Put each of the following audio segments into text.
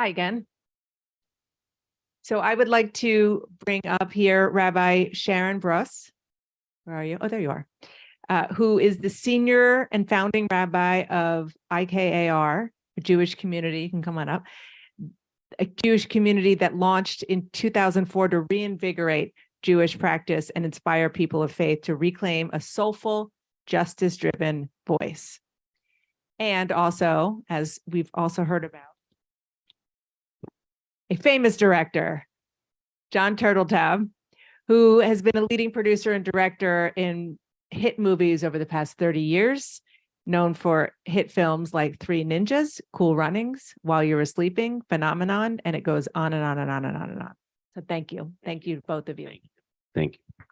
Hi again. So I would like to bring up here Rabbi Sharon Brous. Where are you? Oh, there you are. Who is the senior and founding rabbi of IKAR, a Jewish community. You can come on up. A Jewish community that launched in 2004 to reinvigorate Jewish practice and inspire people of faith to reclaim a soulful, justice-driven voice. And also, as we've also heard about, a famous director, John Turteltaub, who has been a leading producer and director in hit movies over the past 30 years, known for hit films like Three Ninjas, Cool Runnings, While You Were Sleeping, Phenomenon, and it goes on and on and on and on and on. So thank you. Thank you, both of you. Thank you.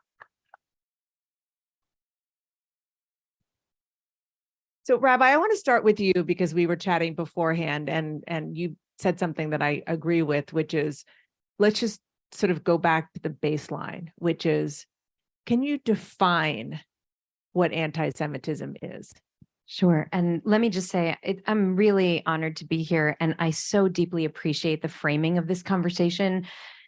So Rabbi, I want to start with you because we were chatting beforehand and you said something that I agree with, which is, let's just sort of go back to the baseline, which is, can you define what anti-Semitism is? Sure. And let me just say, I'm really honored to be here, and I so deeply appreciate the framing of this conversation.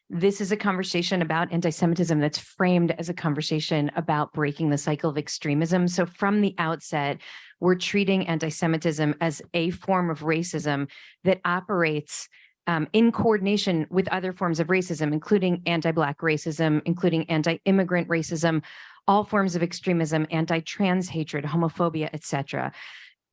This is a conversation about anti-Semitism that's framed as a conversation about breaking the cycle of extremism. So from the outset, we're treating anti-Semitism as a form of racism that operates in coordination with other forms of racism, including anti-Black racism, including anti-immigrant racism, all forms of extremism, anti-trans hatred, homophobia, etc.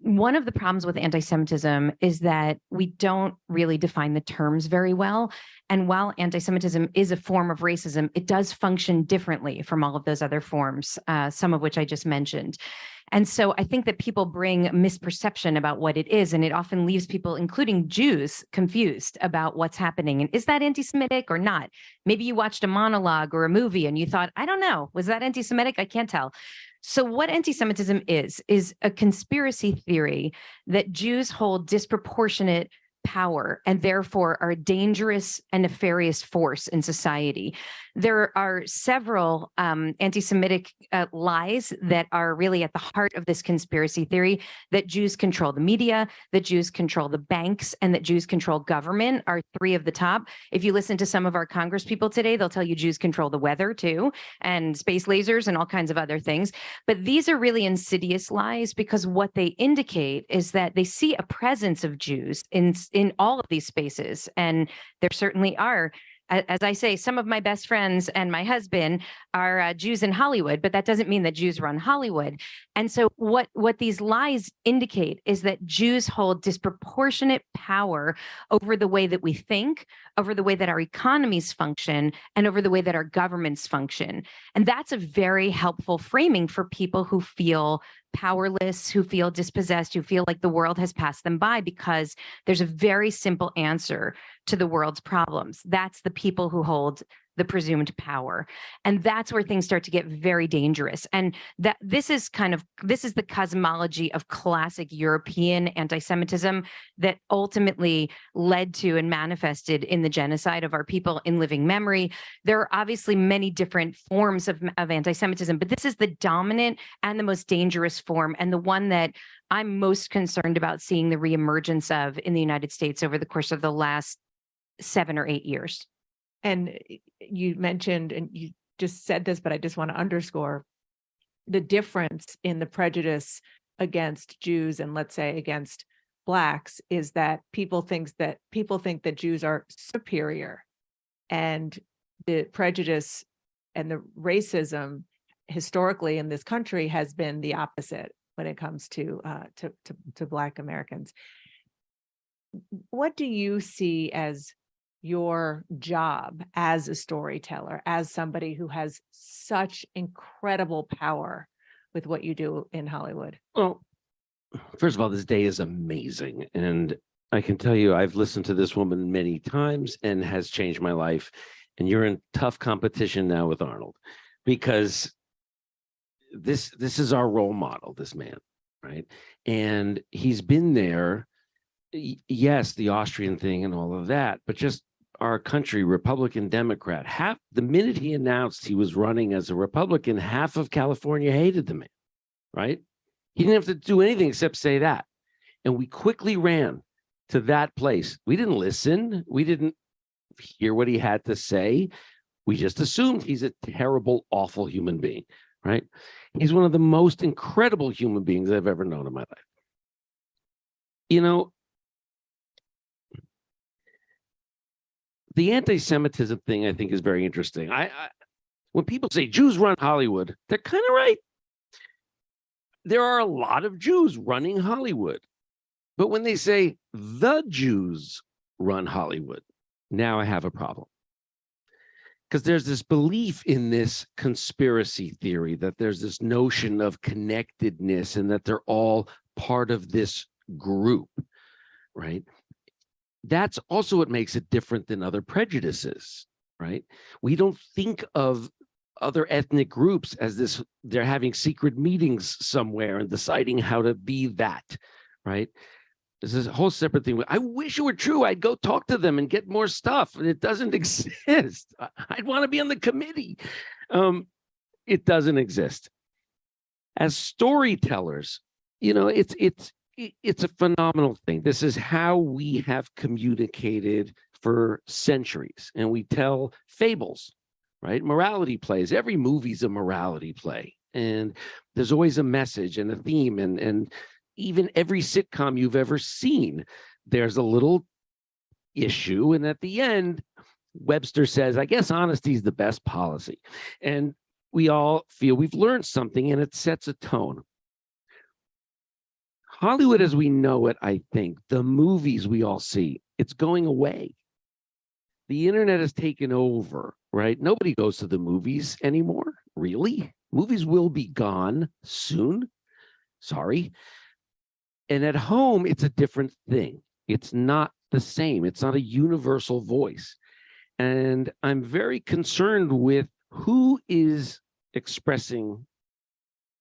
One of the problems with anti-Semitism is that we don't really define the terms very well. And while anti-Semitism is a form of racism, it does function differently from all of those other forms, some of which I just mentioned. And so I think that people bring misperception about what it is, and it often leaves people, including Jews, confused about what's happening. And is that anti-Semitic or not? Maybe you watched a monologue or a movie and you thought, I don't know, was that anti-Semitic? I can't tell. So what anti-Semitism is a conspiracy theory that Jews hold disproportionate power and therefore are a dangerous and nefarious force in society. There are several anti-Semitic lies that are really at the heart of this conspiracy theory: that Jews control the media, that Jews control the banks, and that Jews control government are three of the top. If you listen to some of our Congress people today, they'll tell you Jews control the weather too, and space lasers and all kinds of other things. But these are really insidious lies because what they indicate is that they see a presence of Jews in all of these spaces. And there certainly are. As I say, some of my best friends and my husband are Jews in Hollywood, but that doesn't mean that Jews run Hollywood. And so what these lies indicate is that Jews hold disproportionate power over the way that we think, over the way that our economies function, and over the way that our governments function. And that's a very helpful framing for people who feel powerless, who feel dispossessed, who feel like the world has passed them by, because there's a very simple answer to the world's problems. That's the people who hold the presumed power. And that's where things start to get very dangerous. And that this is the cosmology of classic European anti-Semitism that ultimately led to and manifested in the genocide of our people in living memory. There are obviously many different forms of anti-Semitism, but this is the dominant and the most dangerous form, and the one that I'm most concerned about seeing the reemergence of in the United States over the course of the last 7 or 8 years. And you mentioned, and you just said this, but I just want to underscore the difference in the prejudice against Jews and, let's say, against Blacks, is that people think that Jews are superior, and the prejudice and the racism historically in this country has been the opposite when it comes to Black Americans. What do you see as your job as a storyteller, as somebody who has such incredible power with what you do in Hollywood? Well, first of all, this day is amazing. And I can tell you, I've listened to this woman many times and has changed my life. And you're in tough competition now with Arnold, because this is our role model, this man, right? And he's been there. Yes, the Austrian thing and all of that, but just our country, Republican, Democrat, the minute he announced he was running as a Republican, half of California hated the man, right? He didn't have to do anything except say that. And we quickly ran to that place. We didn't listen. We didn't hear what he had to say. We just assumed he's a terrible, awful human being, right? He's one of the most incredible human beings I've ever known in my life. You know, the anti-Semitism thing, I think, is very interesting. When people say Jews run Hollywood, they're kind of right. There are a lot of Jews running Hollywood. But when they say the Jews run Hollywood, now I have a problem. Because there's this belief in this conspiracy theory that there's this notion of connectedness and that they're all part of this group, right? That's also what makes it different than other prejudices, right? We don't think of other ethnic groups as this, they're having secret meetings somewhere and deciding how to be that, right? This is a whole separate thing. I wish it were true. I'd go talk to them and get more stuff. And it doesn't exist. I'd want to be on the committee. It doesn't exist. As storytellers, you know, it's a phenomenal thing. This is how we have communicated for centuries. And we tell fables, right? Morality plays. Every movie's a morality play. And there's always a message and a theme, and even every sitcom you've ever seen, there's a little issue. And at the end, Webster says, I guess honesty is the best policy. And we all feel we've learned something, and it sets a tone. Hollywood as we know it, I think, the movies we all see, it's going away. The internet has taken over, right? Nobody goes to the movies anymore, really. Movies will be gone soon. Sorry. And at home, it's a different thing. It's not the same. It's not a universal voice. And I'm very concerned with who is expressing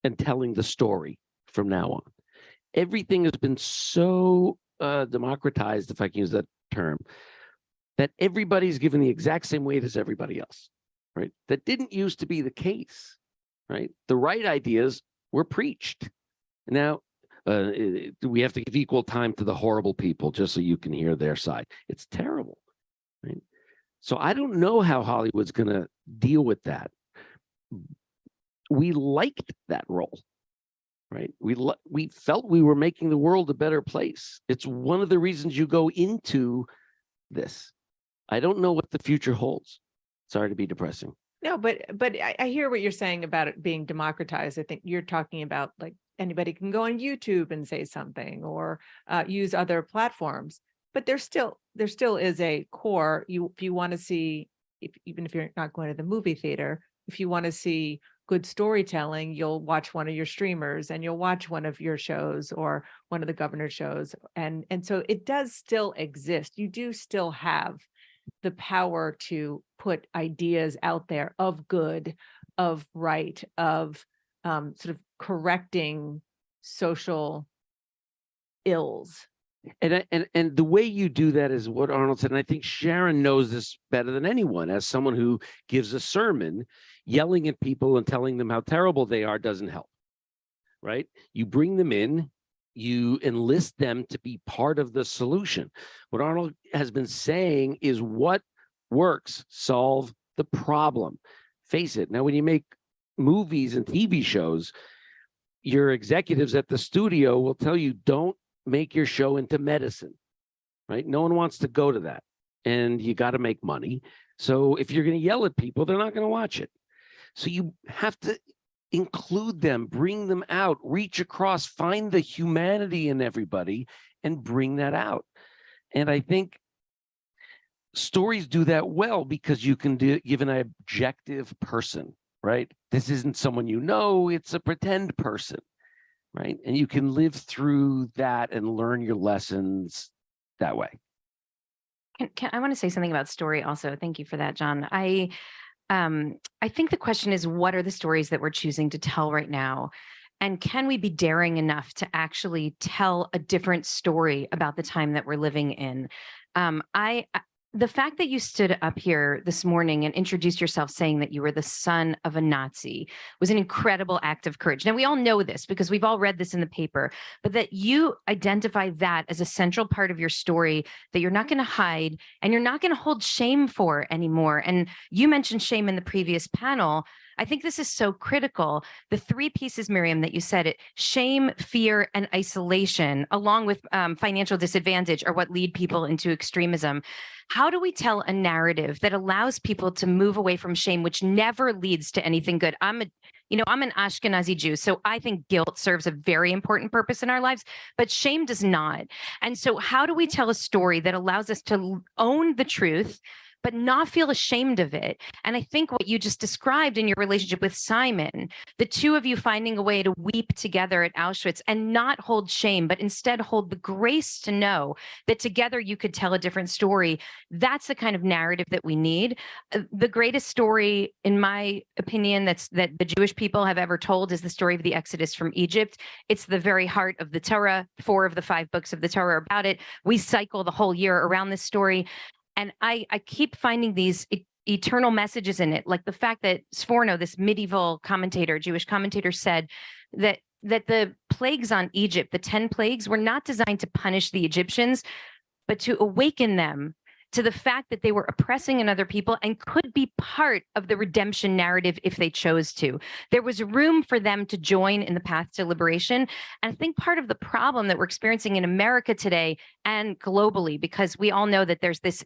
and telling the story from now on. Everything has been so democratized, if I can use that term, that everybody's given the exact same weight as everybody else, right? That didn't used to be the case, right? The right ideas were preached. Now, we have to give equal time to the horrible people just so you can hear their side. It's terrible, right? So I don't know how Hollywood's going to deal with that. We liked that role, right? We felt we were making the world a better place. It's one of the reasons you go into this. I don't know what the future holds. Sorry to be depressing. No, but I hear what you're saying about it being democratized. I think you're talking about like anybody can go on YouTube and say something or use other platforms. But there still is a core. If you want to see, even if you're not going to the movie theater, if you want to see good storytelling, you'll watch one of your streamers and you'll watch one of your shows or one of the governor's shows. And so it does still exist. You do still have the power to put ideas out there of good, of right, of sort of correcting social ills. And the way you do that is what Arnold said, and I think Sharon knows this better than anyone. As someone who gives a sermon, yelling at people and telling them how terrible they are doesn't help, right? You bring them in, you enlist them to be part of the solution. What Arnold has been saying is what works, solve the problem. Face it. Now, when you make movies and TV shows, your executives at the studio will tell you, don't make your show into medicine, right? No one wants to go to that. And you got to make money. So if you're going to yell at people, they're not going to watch it. So you have to include them, bring them out, reach across, find the humanity in everybody and bring that out. And I think stories do that well because you can give an objective person, right? This isn't someone you know, it's a pretend person, right? And you can live through that and learn your lessons that way. I want to say something about story also. Thank you for that, John. I think the question is, what are the stories that we're choosing to tell right now? And can we be daring enough to actually tell a different story about the time that we're living in? the fact that you stood up here this morning and introduced yourself saying that you were the son of a Nazi was an incredible act of courage. Now, we all know this because we've all read this in the paper, but that you identify that as a central part of your story that you're not going to hide and you're not going to hold shame for anymore. And you mentioned shame in the previous panel. I think this is so critical. The three pieces, Miriam, that you said it, shame, fear, and isolation, along with financial disadvantage, are what lead people into extremism. How do we tell a narrative that allows people to move away from shame, which never leads to anything good? I'm an Ashkenazi Jew, so I think guilt serves a very important purpose in our lives, but shame does not. And so how do we tell a story that allows us to own the truth, but not feel ashamed of it? And I think what you just described in your relationship with Simon, the two of you finding a way to weep together at Auschwitz and not hold shame, but instead hold the grace to know that together you could tell a different story. That's the kind of narrative that we need. The greatest story, in my opinion, that the Jewish people have ever told is the story of the Exodus from Egypt. It's the very heart of the Torah. 4 of the 5 books of the Torah are about it. We cycle the whole year around this story. And I keep finding these eternal messages in it, like the fact that Sforno, this medieval commentator, Jewish commentator, said that the plagues on Egypt, the 10 plagues, were not designed to punish the Egyptians, but to awaken them to the fact that they were oppressing another people and could be part of the redemption narrative if they chose to. There was room for them to join in the path to liberation. And I think part of the problem that we're experiencing in America today and globally, because we all know that there's this,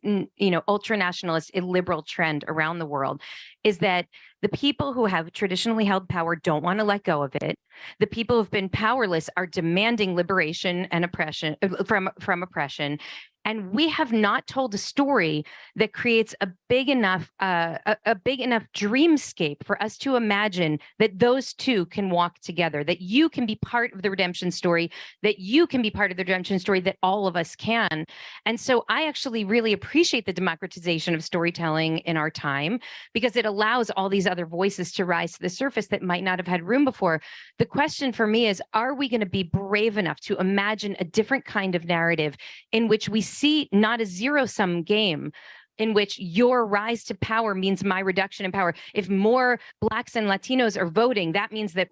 ultra-nationalist, illiberal trend around the world, is that the people who have traditionally held power don't want to let go of it. The people who've been powerless are demanding liberation and oppression from oppression. And we have not told a story that creates a big enough dreamscape for us to imagine that those two can walk together, that you can be part of the redemption story, that you can be part of the redemption story, that all of us can. And so I actually really appreciate the democratization of storytelling in our time, because it allows all these other voices to rise to the surface that might not have had room before. The question for me is, are we going to be brave enough to imagine a different kind of narrative in which we see not a zero-sum game, in which your rise to power means my reduction in power? If more Blacks and Latinos are voting, that means that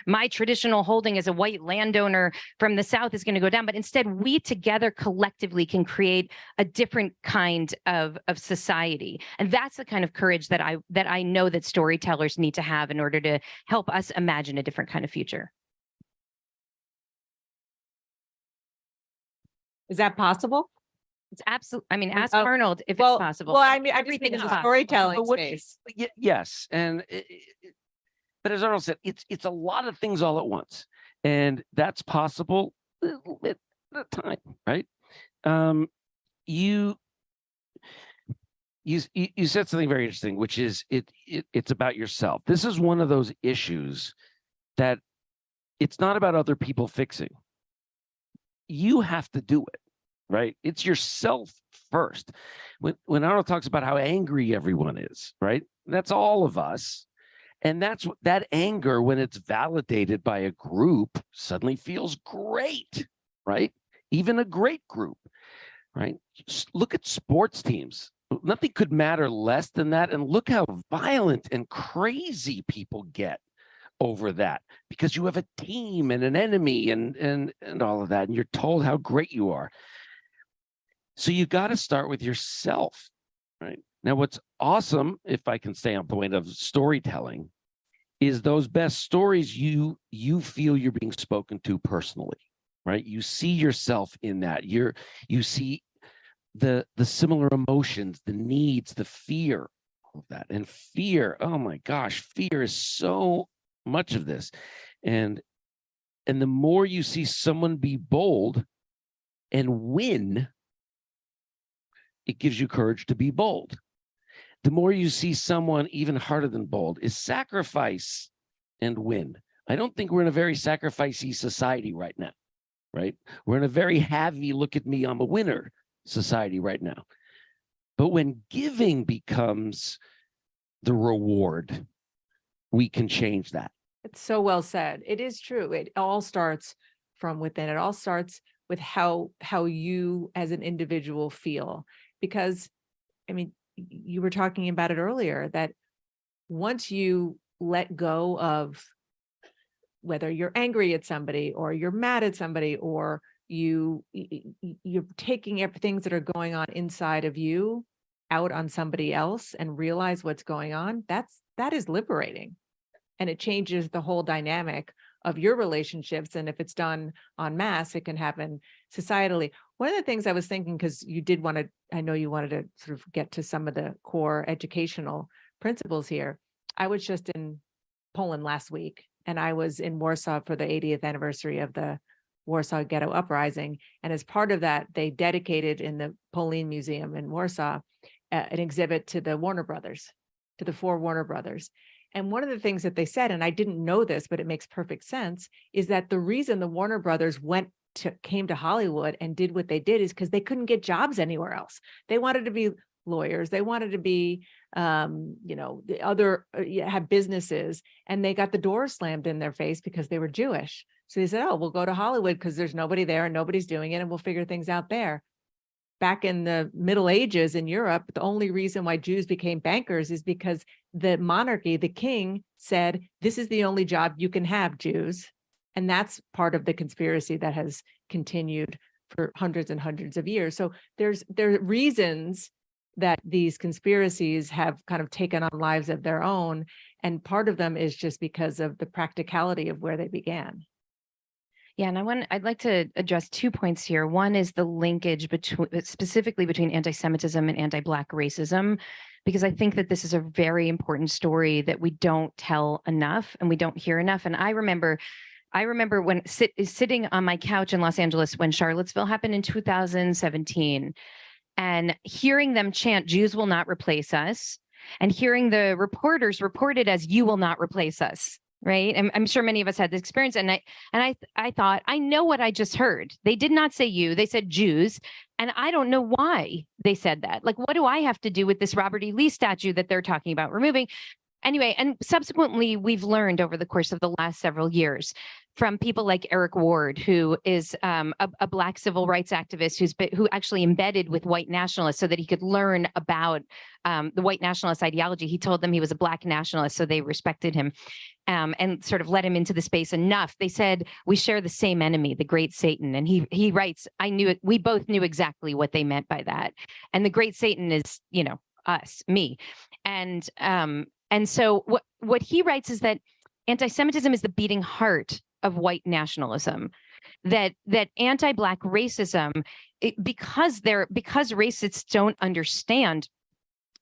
my traditional holding as a white landowner from the South is going to go down. But instead, we together collectively can create a different kind of society. And that's the kind of courage that I know that storytellers need to have in order to help us imagine a different kind of future. Is that possible? It's absolutely, I mean, ask Oh, Arnold if well, it's possible. Well, I mean, I just Everything think is in the possible. storytelling But space. yes, and but as Arnold said, it's a lot of things all at once, and that's possible at a time, right? You said something very interesting, which is it's about yourself. This is one of those issues that it's not about other people fixing. You have to do it, right? It's yourself first. When Arnold talks about how angry everyone is, right? That's all of us. And that's that anger, when it's validated by a group, suddenly feels great, right? Even a great group, right? Just look at sports teams. Nothing could matter less than that. And look how violent and crazy people get over that, because you have a team and an enemy and all of that, and you're told how great you are. So you got to start with yourself, right? Now, what's awesome, if I can stay on point of storytelling, is those best stories you feel you're being spoken to personally, right? You see yourself in that. You see the similar emotions, the needs, the fear of that. And fear, oh my gosh, fear is so much of this. And the more you see someone be bold and win, it gives you courage to be bold. The more you see someone, even harder than bold, is sacrifice and win. I don't think we're in a very sacrificey society right now, right? We're in a very heavy look at me, I'm a winner society right now. But when giving becomes the reward, we can change that. It's so well said. It is true. It all starts from within. It all starts with how you as an individual feel. because, I mean, you were talking about it earlier, that once you let go of whether you're angry at somebody or you're mad at somebody or you're taking things that are going on inside of you out on somebody else and realize what's going on, that is liberating. And it changes the whole dynamic of your relationships. And if it's done en masse, it can happen societally. One of the things I was thinking, because I know you wanted to sort of get to some of the core educational principles here. I was just in Poland last week, and I was in Warsaw for the 80th anniversary of the Warsaw Ghetto Uprising. And as part of that, they dedicated in the Polin Museum in Warsaw an exhibit to the Warner Brothers, to the 4 Warner Brothers. And one of the things that they said, and I didn't know this, but it makes perfect sense, is that the reason the Warner Brothers came to Hollywood and did what they did is because they couldn't get jobs anywhere else. They wanted to be lawyers. They wanted to be, the other, have businesses, and they got the doors slammed in their face because they were Jewish. So they said, oh, we'll go to Hollywood because there's nobody there and nobody's doing it, and we'll figure things out there. Back in the Middle Ages in Europe, the only reason why Jews became bankers is because the monarchy, the king, said, this is the only job you can have, Jews. And that's part of the conspiracy that has continued for hundreds and hundreds of years. So there are reasons that these conspiracies have kind of taken on lives of their own. And part of them is just because of the practicality of where they began. Yeah, and I'd like to address 2 points here. One is the linkage specifically between anti-Semitism and anti-Black racism, because I think that this is a very important story that we don't tell enough and we don't hear enough. And I remember when sitting on my couch in Los Angeles when Charlottesville happened in 2017, and hearing them chant, "Jews will not replace us," and hearing the reporters report it as, "You will not replace us." Right. I'm sure many of us had this experience. And I thought, I know what I just heard. They did not say you, they said Jews. And I don't know why they said that. Like, what do I have to do with this Robert E. Lee statue that they're talking about removing? Anyway, and subsequently, we've learned over the course of the last several years from people like Eric Ward, who is a Black civil rights activist who actually embedded with white nationalists so that he could learn about the white nationalist ideology. He told them he was a Black nationalist, so they respected him and sort of let him into the space enough. They said, we share the same enemy, the great Satan. And he writes, I knew it. We both knew exactly what they meant by that. And the great Satan is, us, me. And so what he writes is that anti-Semitism is the beating heart of white nationalism, that anti-Black racism, because racists don't understand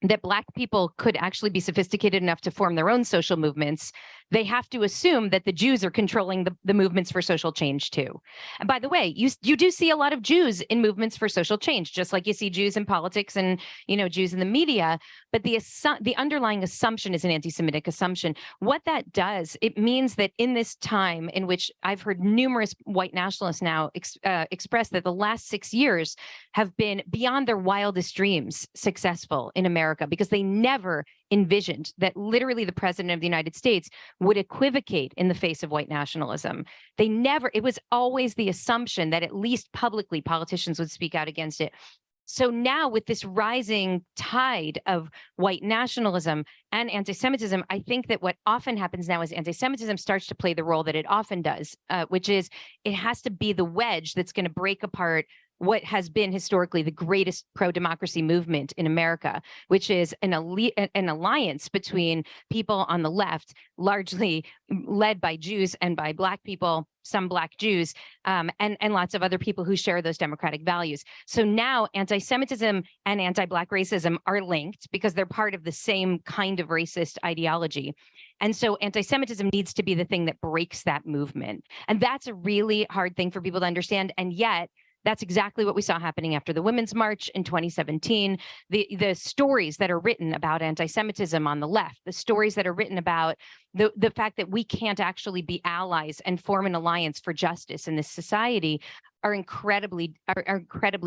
that Black people could actually be sophisticated enough to form their own social movements, they have to assume that the Jews are controlling the movements for social change too. And by the way, you do see a lot of Jews in movements for social change, just like you see Jews in politics and Jews in the media. But the underlying assumption is an anti-Semitic assumption. What that does, it means that in this time in which I've heard numerous white nationalists now express that the last 6 years have been beyond their wildest dreams successful in America, because they never envisioned that literally the president of the United States would equivocate in the face of white nationalism. It was always the assumption that at least publicly politicians would speak out against it. So now with this rising tide of white nationalism and anti-Semitism, I think that what often happens now is anti-Semitism starts to play the role that it often does, which is it has to be the wedge that's going to break apart what has been historically the greatest pro-democracy movement in America, which is an alliance between people on the left, largely led by Jews and by Black people, some Black Jews, and lots of other people who share those democratic values. So now anti-Semitism and anti-Black racism are linked because they're part of the same kind of racist ideology. And so anti-Semitism needs to be the thing that breaks that movement. And that's a really hard thing for people to understand. And yet, that's exactly what we saw happening after the Women's March in 2017. The stories that are written about anti-Semitism on the left, the stories that are written about the fact that we can't actually be allies and form an alliance for justice in this society are incredibly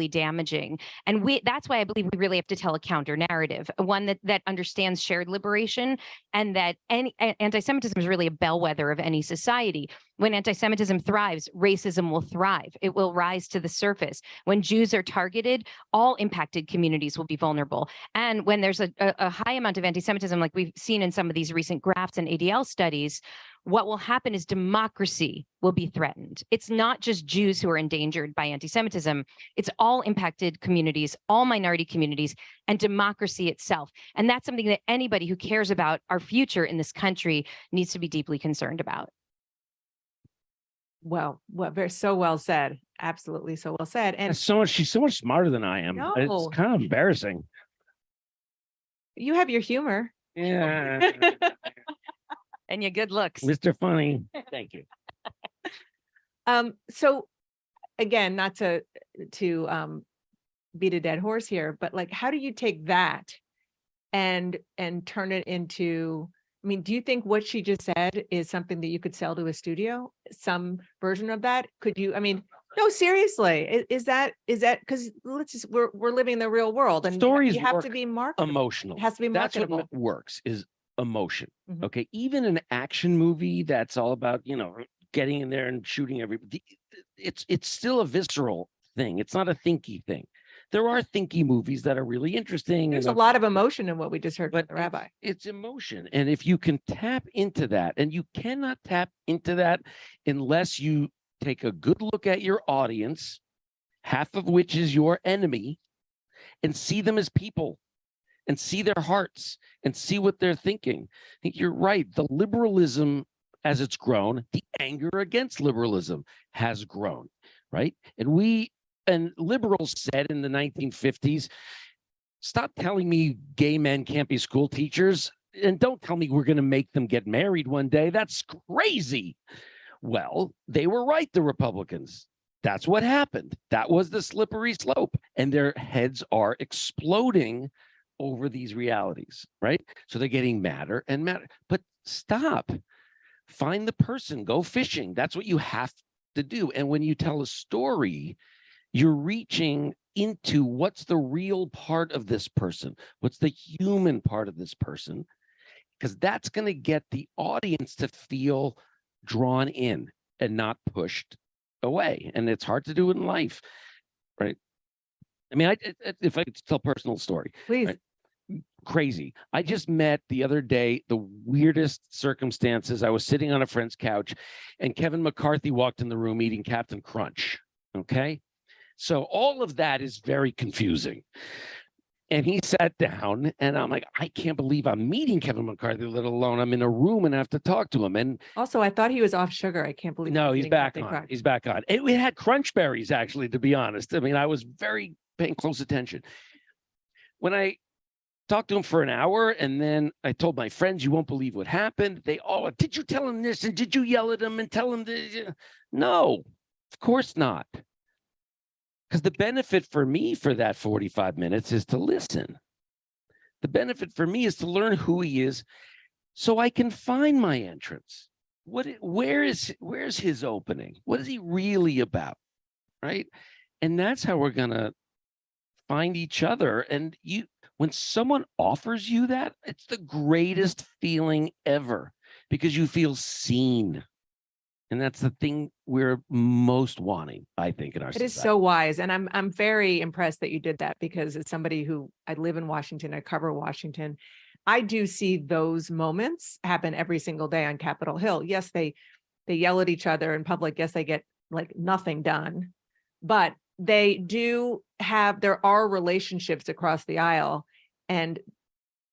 damaging. And that's why I believe we really have to tell a counter narrative, one that understands shared liberation, and that anti-Semitism is really a bellwether of any society. When anti-Semitism thrives, racism will thrive. It will rise to the surface. When Jews are targeted, all impacted communities will be vulnerable. And when there's a high amount of anti-Semitism, like we've seen in some of these recent graphs and ADL studies, what will happen is democracy will be threatened. It's not just Jews who are endangered by anti-Semitism. It's all impacted communities, all minority communities, and democracy itself. And that's something that anybody who cares about our future in this country needs to be deeply concerned about. Well, so well said. Absolutely so well said. And she's so much smarter than I am. No. It's kind of embarrassing. you have your humor. Yeah. And your good looks. Mr. Funny. Thank you. So again, not to beat a dead horse here, but like, how do you take that and turn it into, I mean, do you think what she just said is something that you could sell to a studio? Some version of that? Could you, I mean, no, seriously, is that, because we're living in the real world, and Stories you have work to be marketable. Emotional. It has to be That's marketable. what works, is emotion. Mhm. Okay. Even an action movie that's all about, getting in there and shooting everybody, it's still a visceral thing. It's not a thinky thing. There are thinky movies that are really interesting. There's a lot of emotion in what we just heard from the rabbi. It's emotion. And if you can tap into that, and you cannot tap into that unless you take a good look at your audience, half of which is your enemy, and see them as people, and see their hearts, and see what they're thinking. I think you're right. The liberalism, as it's grown, the anger against liberalism has grown, right? And liberals said in the 1950s, stop telling me gay men can't be school teachers, and don't tell me we're going to make them get married one day. That's crazy. Well, they were right, the Republicans. That's what happened. That was the slippery slope, and their heads are exploding over these realities, right? So they're getting madder and madder. But stop. Find the person, go fishing. That's what you have to do. And when you tell a story, you're reaching into what's the real part of this person, what's the human part of this person, because that's going to get the audience to feel drawn in and not pushed away. And it's hard to do in life, right? I mean, if I could tell a personal story, Please. Right? Crazy. I just met the other day the weirdest circumstances. I was sitting on a friend's couch, and Kevin McCarthy walked in the room eating Captain Crunch. Okay. So all of that is very confusing. And he sat down, and I'm like, I can't believe I'm meeting Kevin McCarthy, let alone I'm in a room and have to talk to him. And Also, I thought he was off sugar. I can't believe. no, he's he's eating back Captain on. Crunch. He's back on. It had crunch berries, actually, to be honest. I mean, I was very paying close attention. When I talked to him for an hour, and then I told my friends, you won't believe what happened. They all, did you tell him this? And did you yell at him and tell him this? No, of course not. Because the benefit for me for that 45 minutes is to listen. The benefit for me is to learn who he is, so I can find my entrance. Where's his opening? What is he really about? Right? And that's how we're gonna find each other. And when someone offers you that, it's the greatest feeling ever, because you feel seen. And that's the thing we're most wanting, I think, in our society. It is so wise. And I'm very impressed that you did that, because as somebody who, I live in Washington, I cover Washington, I do see those moments happen every single day on Capitol Hill. Yes, they yell at each other in public. Yes, they get like nothing done, but there are relationships across the aisle, and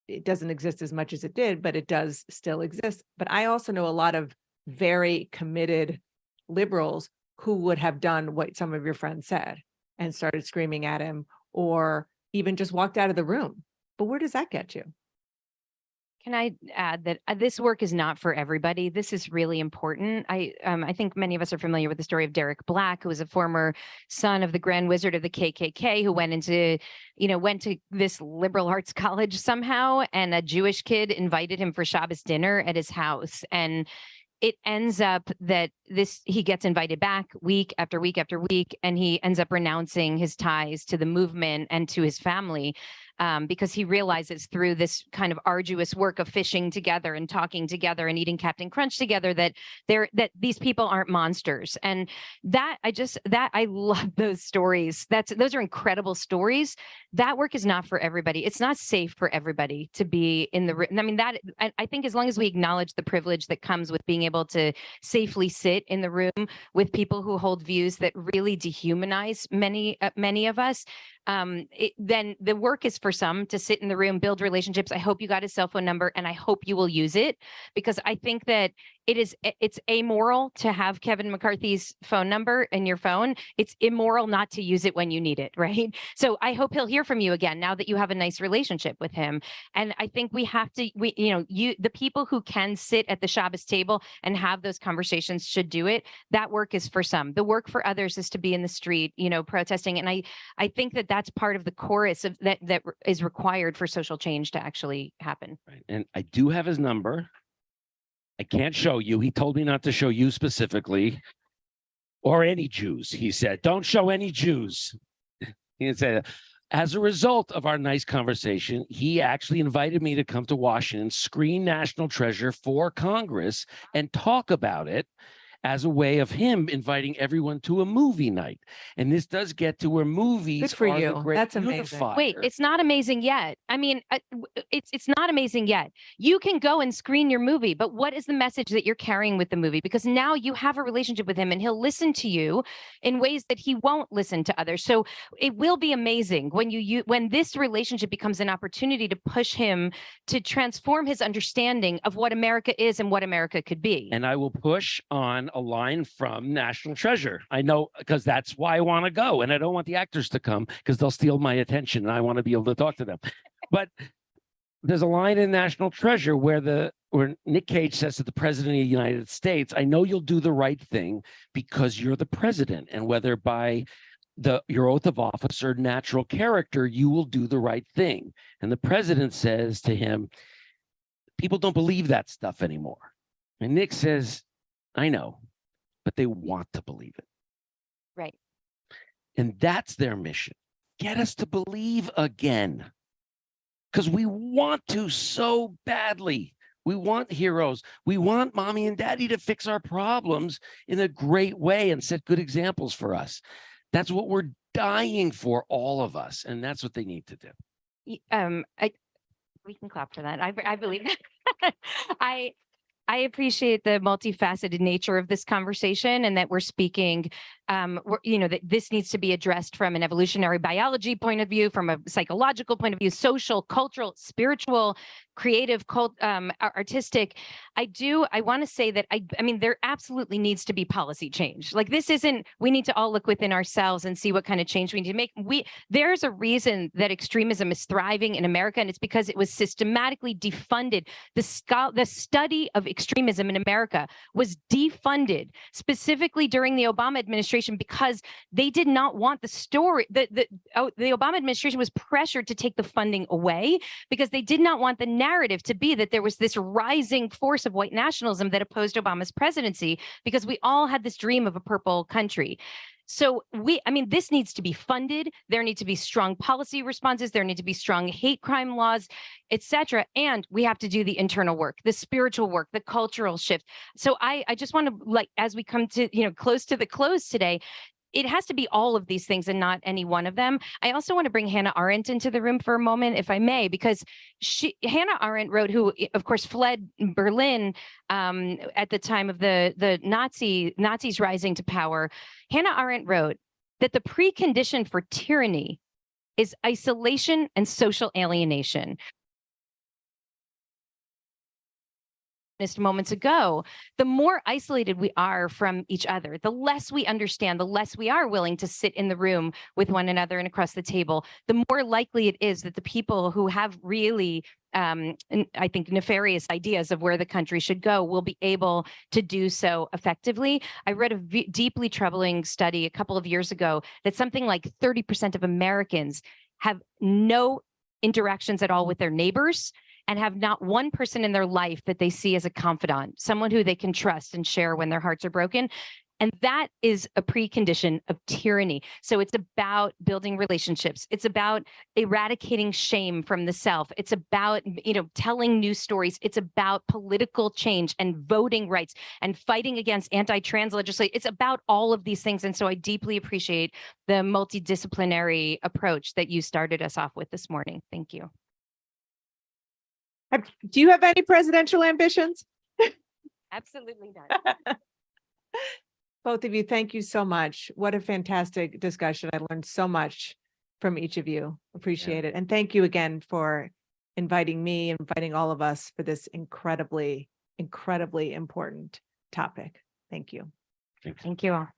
it doesn't exist as much as it did, but it does still exist. But I also know a lot of very committed liberals who would have done what some of your friends said and started screaming at him, or even just walked out of the room. But where does that get you? Can I add that this work is not for everybody? This is really important. I think many of us are familiar with the story of Derek Black, who was a former son of the Grand Wizard of the KKK, who went to this liberal arts college somehow, and a Jewish kid invited him for Shabbos dinner at his house, and it ends up that he gets invited back week after week after week, and he ends up renouncing his ties to the movement and to his family, because he realizes through this kind of arduous work of fishing together and talking together and eating Captain Crunch together that these people aren't monsters. And I love those stories. Those are incredible stories. That work is not for everybody. It's not safe for everybody to be in the room. I mean, I think as long as we acknowledge the privilege that comes with being able to safely sit in the room with people who hold views that really dehumanize many of us, then the work is for some to sit in the room, build relationships. I hope you got his cell phone number, and I hope you will use it, because I think that it's amoral to have Kevin McCarthy's phone in your phone. It's immoral not to use it when you need it, right? So I hope he'll hear from you again now that you have a nice relationship with him. And I think we have to, the people who can sit at the Shabbos table and have those conversations should do it. That work is for some. The work for others is to be in the street, protesting. And I think that that's part of the chorus of that is required for social change to actually happen. Right. And I do have his number. I can't show you. He told me not to show you specifically, or any Jews. He said, don't show any Jews. He said, as a result of our nice conversation, he actually invited me to come to Washington, screen National Treasure for Congress, and talk about it as a way of him inviting everyone to a movie night. And this does get to where movies Good for are you. the great That's amazing. unifier. Wait, it's not amazing yet. I mean, it's not amazing yet. You can go and screen your movie, but what is the message that you're carrying with the movie? Because now you have a relationship with him, and he'll listen to you in ways that he won't listen to others. So it will be amazing when this relationship becomes an opportunity to push him to transform his understanding of what America is and what America could be. And I will push on a line from National Treasure. I know, because that's why I want to go. And I don't want the actors to come because they'll steal my attention and I want to be able to talk to them. But there's a line in National Treasure where Nick Cage says to the president of the United States, I know you'll do the right thing because you're the president. And whether by your oath of office or natural character, you will do the right thing. And the president says to him, people don't believe that stuff anymore. And Nick says, I know, but they want to believe it. Right. And that's their mission. Get us to believe again. Because we want to so badly. We want heroes. We want mommy and daddy to fix our problems in a great way and set good examples for us. That's what we're dying for, all of us. And that's what they need to do. We can clap for that. I believe that. I appreciate the multifaceted nature of this conversation, and that we're speaking, that this needs to be addressed from an evolutionary biology point of view, from a psychological point of view, social, cultural, spiritual, creative, artistic. I want to say that I mean, there absolutely needs to be policy change. Like, this isn't, we need to all look within ourselves and see what kind of change we need to make. There's a reason that extremism is thriving in America, and it's because it was systematically defunded. The study of extremism in America was defunded specifically during the Obama administration because they did not want the story. The Obama administration was pressured to take the funding away because they did not want the narrative to be that there was this rising force of white nationalism that opposed Obama's presidency, because we all had this dream of a purple country. So this needs to be funded. There need to be strong policy responses. There need to be strong hate crime laws, etc. And we have to do the internal work, the spiritual work, the cultural shift. So I just want to, like, as we come to, close to the close today, it has to be all of these things and not any one of them. I also want to bring Hannah Arendt into the room for a moment, if I may, because Hannah Arendt wrote, who of course fled Berlin at the time of the Nazis rising to power. Hannah Arendt wrote that the precondition for tyranny is isolation and social alienation. moments ago, the more isolated we are from each other, the less we understand, the less we are willing to sit in the room with one another and across the table, the more likely it is that the people who have really, I think, nefarious ideas of where the country should go will be able to do so effectively. I read a deeply troubling study a couple of years ago that something like 30% of Americans have no interactions at all with their neighbors and have not one person in their life that they see as a confidant, someone who they can trust and share when their hearts are broken. And that is a precondition of tyranny. So it's about building relationships. It's about eradicating shame from the self. It's about, telling new stories. It's about political change and voting rights and fighting against anti-trans legislation. It's about all of these things. And so I deeply appreciate the multidisciplinary approach that you started us off with this morning. Thank you. Do you have any presidential ambitions? Absolutely not. Both of you, thank you so much. What a fantastic discussion. I learned so much from each of you. Appreciate it. And thank you again for inviting me, inviting all of us for this incredibly, incredibly important topic. Thank you. Thank you all.